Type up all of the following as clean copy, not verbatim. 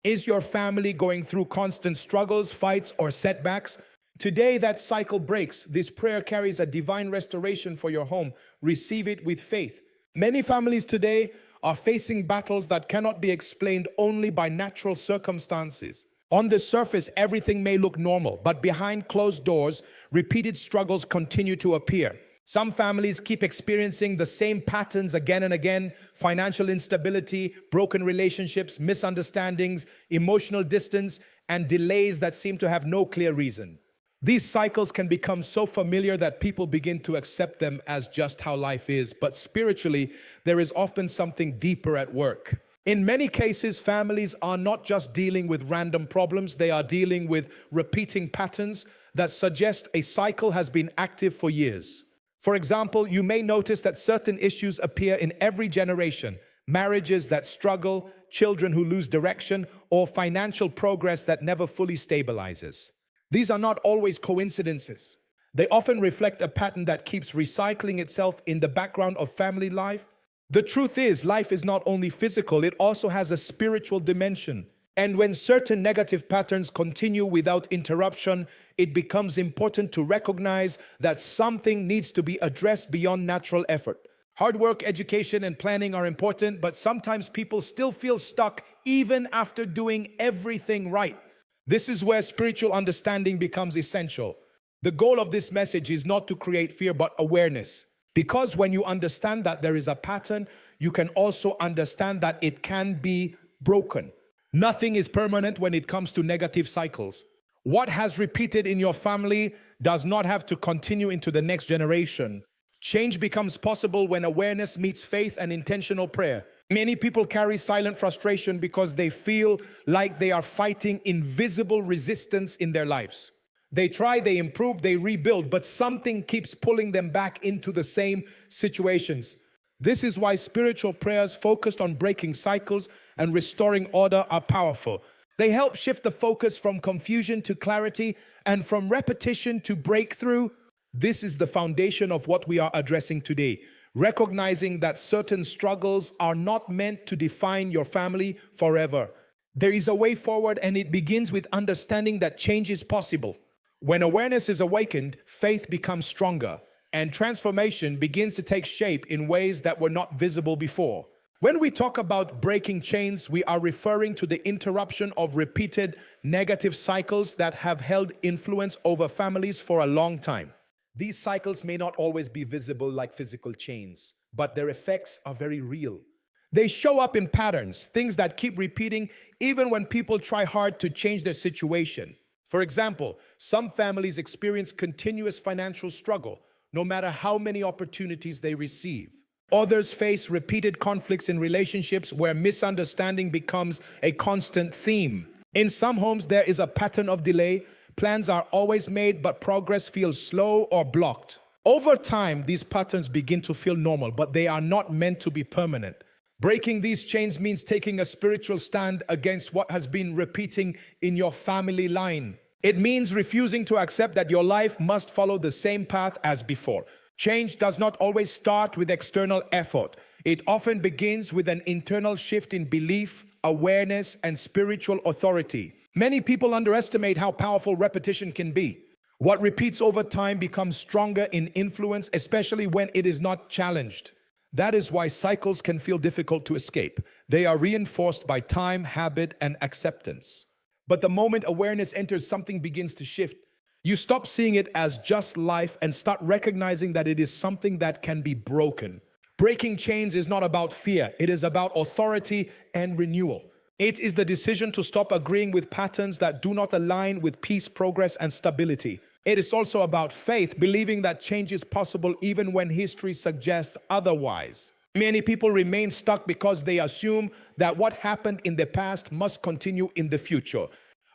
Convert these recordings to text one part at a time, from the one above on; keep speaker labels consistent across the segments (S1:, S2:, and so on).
S1: Is your family going through constant struggles, fights, or setbacks? Today, that cycle breaks. This prayer carries a divine restoration for your home. Receive it with faith. Many families today are facing battles that cannot be explained only by natural circumstances. On the surface, everything may look normal, but behind closed doors, repeated struggles continue to appear. Some families keep experiencing the same patterns again and again: financial instability, broken relationships, misunderstandings, emotional distance, and delays that seem to have no clear reason. These cycles can become so familiar that people begin to accept them as just how life is, but spiritually, there is often something deeper at work. In many cases, families are not just dealing with random problems, they are dealing with repeating patterns that suggest a cycle has been active for years. For example, you may notice that certain issues appear in every generation: marriages that struggle, children who lose direction, or financial progress that never fully stabilizes. These are not always coincidences. They often reflect a pattern that keeps recycling itself in the background of family life. The truth is, life is not only physical, it also has a spiritual dimension. And when certain negative patterns continue without interruption, it becomes important to recognize that something needs to be addressed beyond natural effort. Hard work, education, and planning are important, but sometimes people still feel stuck even after doing everything right. This is where spiritual understanding becomes essential. The goal of this message is not to create fear, but awareness. Because when you understand that there is a pattern, you can also understand that it can be broken. Nothing is permanent when it comes to negative cycles. What has repeated in your family does not have to continue into the next generation. Change becomes possible when awareness meets faith and intentional prayer. Many people carry silent frustration because they feel like they are fighting invisible resistance in their lives. They try, they improve, they rebuild, but something keeps pulling them back into the same situations. This is why spiritual prayers focused on breaking cycles and restoring order are powerful. They help shift the focus from confusion to clarity and from repetition to breakthrough. This is the foundation of what we are addressing today. Recognizing that certain struggles are not meant to define your family forever. There is a way forward, and it begins with understanding that change is possible. When awareness is awakened, faith becomes stronger, and transformation begins to take shape in ways that were not visible before. When we talk about breaking chains, we are referring to the interruption of repeated negative cycles that have held influence over families for a long time. These cycles may not always be visible like physical chains, but their effects are very real. They show up in patterns, things that keep repeating even when people try hard to change their situation. For example, some families experience continuous financial struggle, no matter how many opportunities they receive. Others face repeated conflicts in relationships where misunderstanding becomes a constant theme. In some homes, there is a pattern of delay. Plans are always made, but progress feels slow or blocked. Over time, these patterns begin to feel normal, but they are not meant to be permanent. Breaking these chains means taking a spiritual stand against what has been repeating in your family line. It means refusing to accept that your life must follow the same path as before. Change does not always start with external effort. It often begins with an internal shift in belief, awareness, and spiritual authority. Many people underestimate how powerful repetition can be. What repeats over time becomes stronger in influence, especially when it is not challenged. That is why cycles can feel difficult to escape. They are reinforced by time, habit, and acceptance. But the moment awareness enters, something begins to shift. You stop seeing it as just life and start recognizing that it is something that can be broken. Breaking chains is not about fear. It is about authority and renewal. It is the decision to stop agreeing with patterns that do not align with peace, progress, and stability. It is also about faith, believing that change is possible even when history suggests otherwise. Many people remain stuck because they assume that what happened in the past must continue in the future.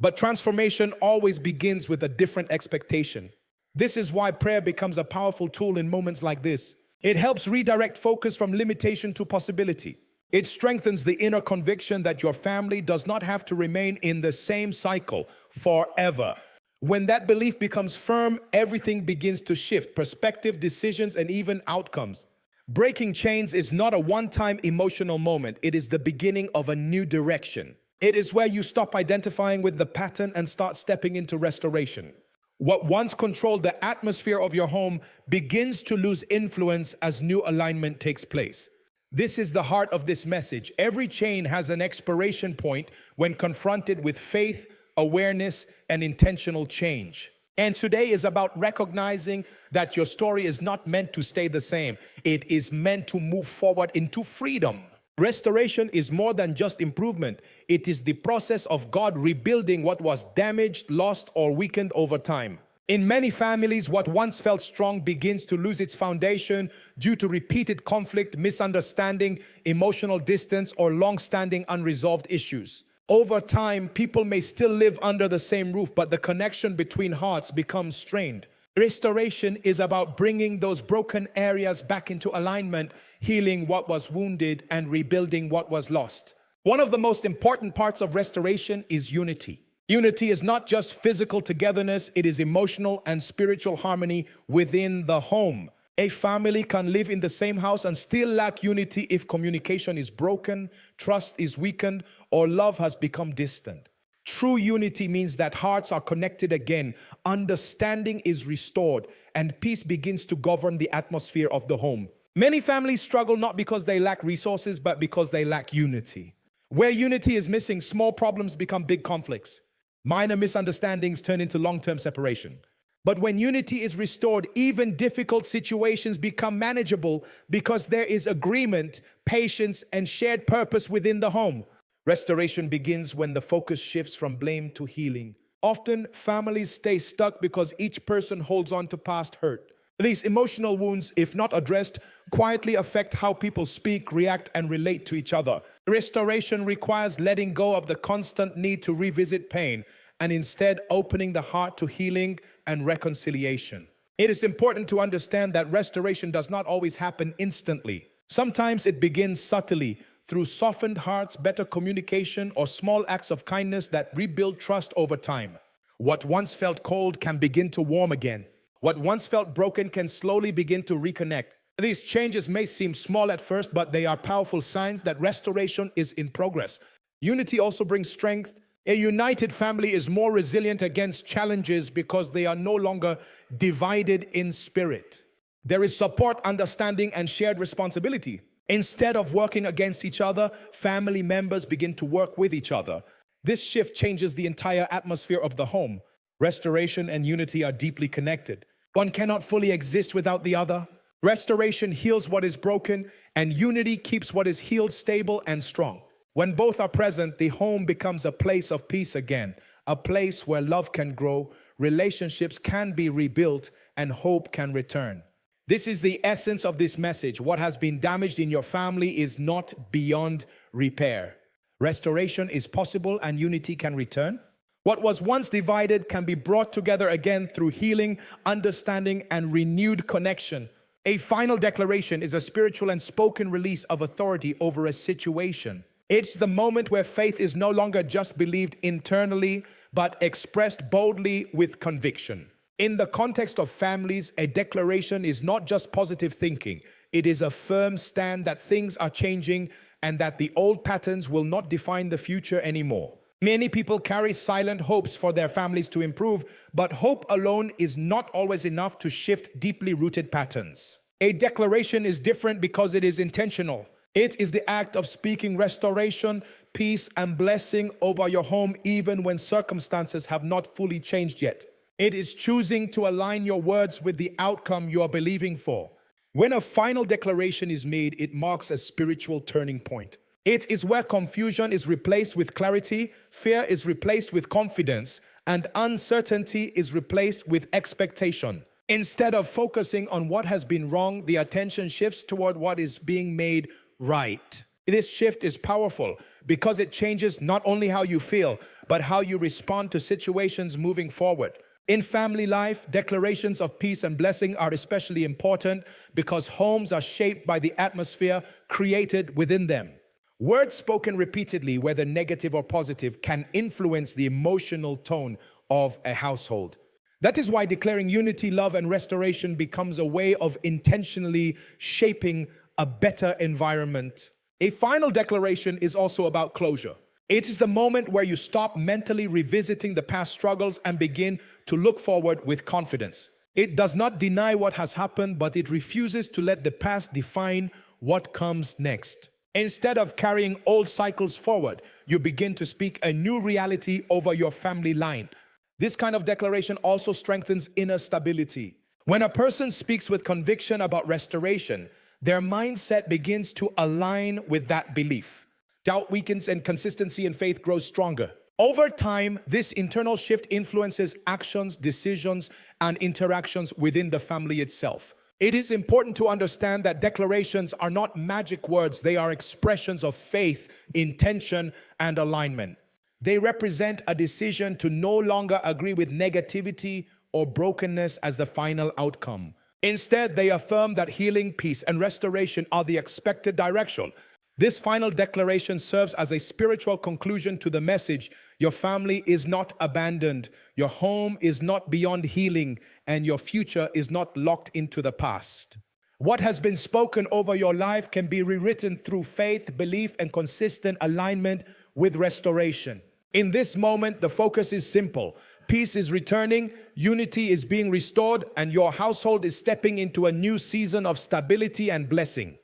S1: But transformation always begins with a different expectation. This is why prayer becomes a powerful tool in moments like this. It helps redirect focus from limitation to possibility. It strengthens the inner conviction that your family does not have to remain in the same cycle forever. When that belief becomes firm, everything begins to shift: perspective, decisions, and even outcomes. Breaking chains is not a one-time emotional moment. It is the beginning of a new direction. It is where you stop identifying with the pattern and start stepping into restoration. What once controlled the atmosphere of your home begins to lose influence as new alignment takes place. This is the heart of this message. Every chain has an expiration point when confronted with faith, awareness, and intentional change. And today is about recognizing that your story is not meant to stay the same. It is meant to move forward into freedom. Restoration is more than just improvement. It is the process of God rebuilding what was damaged, lost, or weakened over time. In many families, what once felt strong begins to lose its foundation due to repeated conflict, misunderstanding, emotional distance, or long-standing unresolved issues. Over time, people may still live under the same roof, but the connection between hearts becomes strained. Restoration is about bringing those broken areas back into alignment, healing what was wounded, and rebuilding what was lost. One of the most important parts of restoration is unity. Unity is not just physical togetherness, it is emotional and spiritual harmony within the home. A family can live in the same house and still lack unity if communication is broken, trust is weakened, or love has become distant. True unity means that hearts are connected again, understanding is restored, and peace begins to govern the atmosphere of the home. Many families struggle not because they lack resources, but because they lack unity. Where unity is missing, small problems become big conflicts. Minor misunderstandings turn into long-term separation. But when unity is restored, even difficult situations become manageable because there is agreement, patience, and shared purpose within the home. Restoration begins when the focus shifts from blame to healing. Often, families stay stuck because each person holds on to past hurt. These emotional wounds, if not addressed, quietly affect how people speak, react, and relate to each other. Restoration requires letting go of the constant need to revisit pain and instead opening the heart to healing and reconciliation. It is important to understand that restoration does not always happen instantly. Sometimes it begins subtly, through softened hearts, better communication, or small acts of kindness that rebuild trust over time. What once felt cold can begin to warm again. What once felt broken can slowly begin to reconnect. These changes may seem small at first, but they are powerful signs that restoration is in progress. Unity also brings strength. A united family is more resilient against challenges because they are no longer divided in spirit. There is support, understanding, and shared responsibility. Instead of working against each other, family members begin to work with each other. This shift changes the entire atmosphere of the home. Restoration and unity are deeply connected. One cannot fully exist without the other. Restoration heals what is broken, and unity keeps what is healed stable and strong. When both are present, the home becomes a place of peace again, a place where love can grow, relationships can be rebuilt, and hope can return. This is the essence of this message. What has been damaged in your family is not beyond repair. Restoration is possible and unity can return. What was once divided can be brought together again through healing, understanding, and renewed connection. A final declaration is a spiritual and spoken release of authority over a situation. It's the moment where faith is no longer just believed internally, but expressed boldly with conviction. In the context of families, a declaration is not just positive thinking. It is a firm stand that things are changing and that the old patterns will not define the future anymore. Many people carry silent hopes for their families to improve, but hope alone is not always enough to shift deeply rooted patterns. A declaration is different because it is intentional. It is the act of speaking restoration, peace, and blessing over your home even when circumstances have not fully changed yet. It is choosing to align your words with the outcome you are believing for. When a final declaration is made, it marks a spiritual turning point. It is where confusion is replaced with clarity, fear is replaced with confidence, and uncertainty is replaced with expectation. Instead of focusing on what has been wrong, the attention shifts toward what is being made right. This shift is powerful because it changes not only how you feel, but how you respond to situations moving forward. In family life, declarations of peace and blessing are especially important because homes are shaped by the atmosphere created within them. Words spoken repeatedly, whether negative or positive, can influence the emotional tone of a household. That is why declaring unity, love, and restoration becomes a way of intentionally shaping a better environment. A final declaration is also about closure. It is the moment where you stop mentally revisiting the past struggles and begin to look forward with confidence. It does not deny what has happened, but it refuses to let the past define what comes next. Instead of carrying old cycles forward, you begin to speak a new reality over your family line. This kind of declaration also strengthens inner stability. When a person speaks with conviction about restoration, their mindset begins to align with that belief. Doubt weakens and consistency in faith grows stronger. Over time, this internal shift influences actions, decisions, and interactions within the family itself. It is important to understand that declarations are not magic words. They are expressions of faith, intention, and alignment. They represent a decision to no longer agree with negativity or brokenness as the final outcome. Instead, they affirm that healing, peace, and restoration are the expected direction. This final declaration serves as a spiritual conclusion to the message: your family is not abandoned, your home is not beyond healing, and your future is not locked into the past. What has been spoken over your life can be rewritten through faith, belief, and consistent alignment with restoration. In this moment, the focus is simple. Peace is returning, unity is being restored, and your household is stepping into a new season of stability and blessing.